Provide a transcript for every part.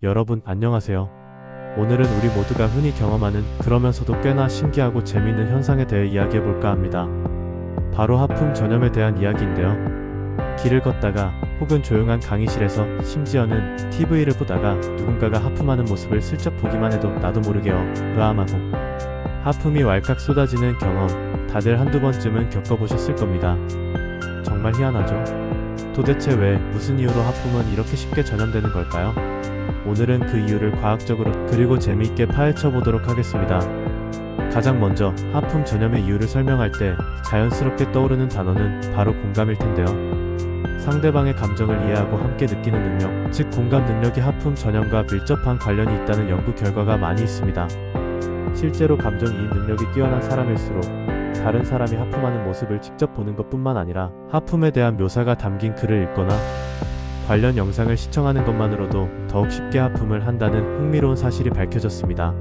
여러분 안녕하세요. 오늘은 우리 모두가 흔히 경험하는 그러면서도 꽤나 신기하고 재미있는 현상에 대해 이야기해볼까 합니다. 바로 하품 전염에 대한 이야기인데요. 길을 걷다가 혹은 조용한 강의실에서 심지어는 TV를 보다가 누군가가 하품하는 모습을 슬쩍 보기만 해도 나도 모르게 으암하고 하품이 왈칵 쏟아지는 경험 다들 한두 번쯤은 겪어보셨을 겁니다. 정말 희한하죠? 도대체 왜 무슨 이유로 하품은 이렇게 쉽게 전염되는 걸까요? 오늘은 그 이유를 과학적으로 그리고 재미있게 파헤쳐 보도록 하겠습니다. 가장 먼저 하품 전염의 이유를 설명할 때 자연스럽게 떠오르는 단어는 바로 공감일 텐데요. 상대방의 감정을 이해하고 함께 느끼는 능력, 즉 공감 능력이 하품 전염과 밀접한 관련이 있다는 연구 결과가 많이 있습니다. 실제로 감정이입 능력이 뛰어난 사람일수록 다른 사람이 하품하는 모습을 직접 보는 것뿐만 아니라 하품에 대한 묘사가 담긴 글을 읽거나 관련 영상을 시청하는 것만으로도 더욱 쉽게 하품을 한다는 흥미로운 사실이 밝혀졌습니다.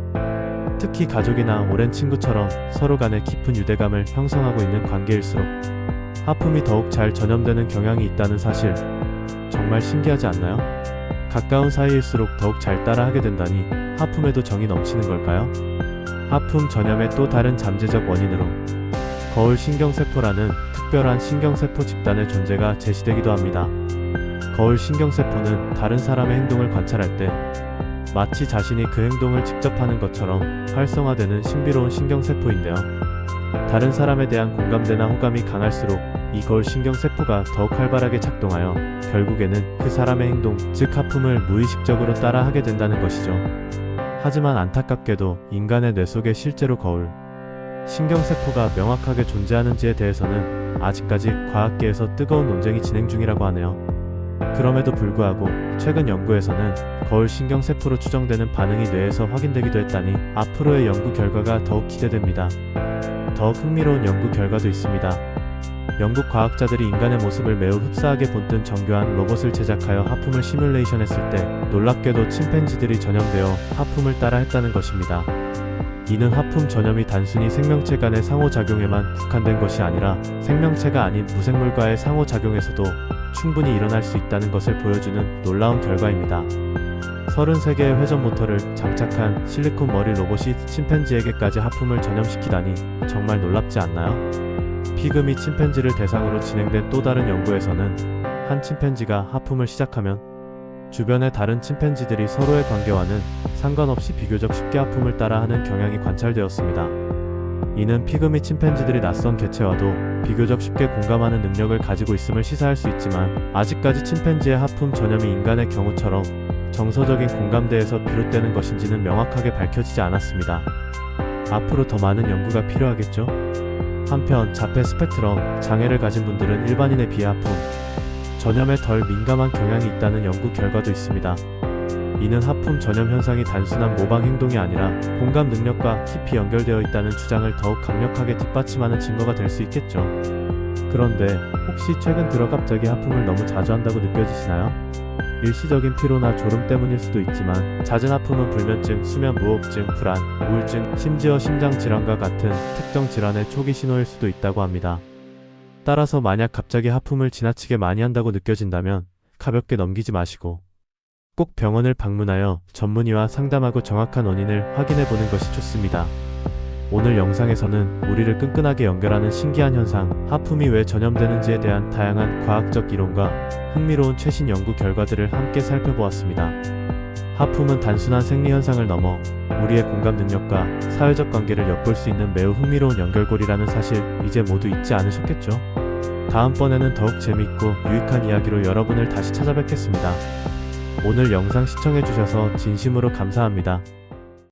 특히 가족이나 오랜 친구처럼 서로 간에 깊은 유대감을 형성하고 있는 관계일수록 하품이 더욱 잘 전염되는 경향이 있다는 사실, 정말 신기하지 않나요? 가까운 사이일수록 더욱 잘 따라하게 된다니 하품에도 정이 넘치는 걸까요? 하품 전염의 또 다른 잠재적 원인으로 거울 신경세포라는 특별한 신경세포 집단의 존재가 제시되기도 합니다. 거울 신경세포는 다른 사람의 행동을 관찰할 때 마치 자신이 그 행동을 직접 하는 것처럼 활성화되는 신비로운 신경세포인데요. 다른 사람에 대한 공감대나 호감이 강할수록 이 거울 신경세포가 더욱 활발하게 작동하여 결국에는 그 사람의 행동, 즉 하품을 무의식적으로 따라하게 된다는 것이죠. 하지만 안타깝게도 인간의 뇌 속에 실제로 거울 신경세포가 명확하게 존재하는지에 대해서는 아직까지 과학계에서 뜨거운 논쟁이 진행 중이라고 하네요. 그럼에도 불구하고 최근 연구에서는 거울 신경세포로 추정되는 반응이 뇌에서 확인되기도 했다니 앞으로의 연구 결과가 더욱 기대됩니다. 더욱 흥미로운 연구 결과도 있습니다. 영국 과학자들이 인간의 모습을 매우 흡사하게 본뜬 정교한 로봇을 제작하여 하품을 시뮬레이션했을 때 놀랍게도 침팬지들이 전염되어 하품을 따라 했다는 것입니다. 이는 하품 전염이 단순히 생명체 간의 상호작용에만 국한된 것이 아니라 생명체가 아닌 무생물과의 상호작용에서도 충분히 일어날 수 있다는 것을 보여주는 놀라운 결과입니다. 33개의 회전 모터를 장착한 실리콘 머리 로봇이 침팬지에게까지 하품을 전염시키다니 정말 놀랍지 않나요? 피그미 침팬지를 대상으로 진행된 또 다른 연구에서는 한 침팬지가 하품을 시작하면 주변의 다른 침팬지들이 서로의 관계와는 상관없이 비교적 쉽게 하품을 따라하는 경향이 관찰되었습니다. 이는 피그미 침팬지들이 낯선 개체와도 비교적 쉽게 공감하는 능력을 가지고 있음을 시사할 수 있지만 아직까지 침팬지의 하품 전염이 인간의 경우처럼 정서적인 공감대에서 비롯되는 것인지는 명확하게 밝혀지지 않았습니다. 앞으로 더 많은 연구가 필요하겠죠? 한편 자폐 스펙트럼 장애를 가진 분들은 일반인에 비해 하품 전염에 덜 민감한 경향이 있다는 연구 결과도 있습니다. 이는 하품 전염 현상이 단순한 모방 행동이 아니라 공감 능력과 깊이 연결되어 있다는 주장을 더욱 강력하게 뒷받침하는 증거가 될 수 있겠죠. 그런데 혹시 최근 들어 갑자기 하품을 너무 자주 한다고 느껴지시나요? 일시적인 피로나 졸음 때문일 수도 있지만 잦은 하품은 불면증, 수면 무호흡증, 불안, 우울증, 심지어 심장질환과 같은 특정 질환의 초기 신호일 수도 있다고 합니다. 따라서 만약 갑자기 하품을 지나치게 많이 한다고 느껴진다면 가볍게 넘기지 마시고 꼭 병원을 방문하여 전문의와 상담하고 정확한 원인을 확인해 보는 것이 좋습니다. 오늘 영상에서는 우리를 끈끈하게 연결하는 신기한 현상, 하품이 왜 전염되는지에 대한 다양한 과학적 이론과 흥미로운 최신 연구 결과들을 함께 살펴보았습니다. 하품은 단순한 생리현상을 넘어 우리의 공감 능력과 사회적 관계를 엿볼 수 있는 매우 흥미로운 연결고리라는 사실 이제 모두 잊지 않으셨겠죠? 다음번에는 더욱 재미있고 유익한 이야기로 여러분을 다시 찾아뵙겠습니다. 오늘 영상 시청해주셔서 진심으로 감사합니다.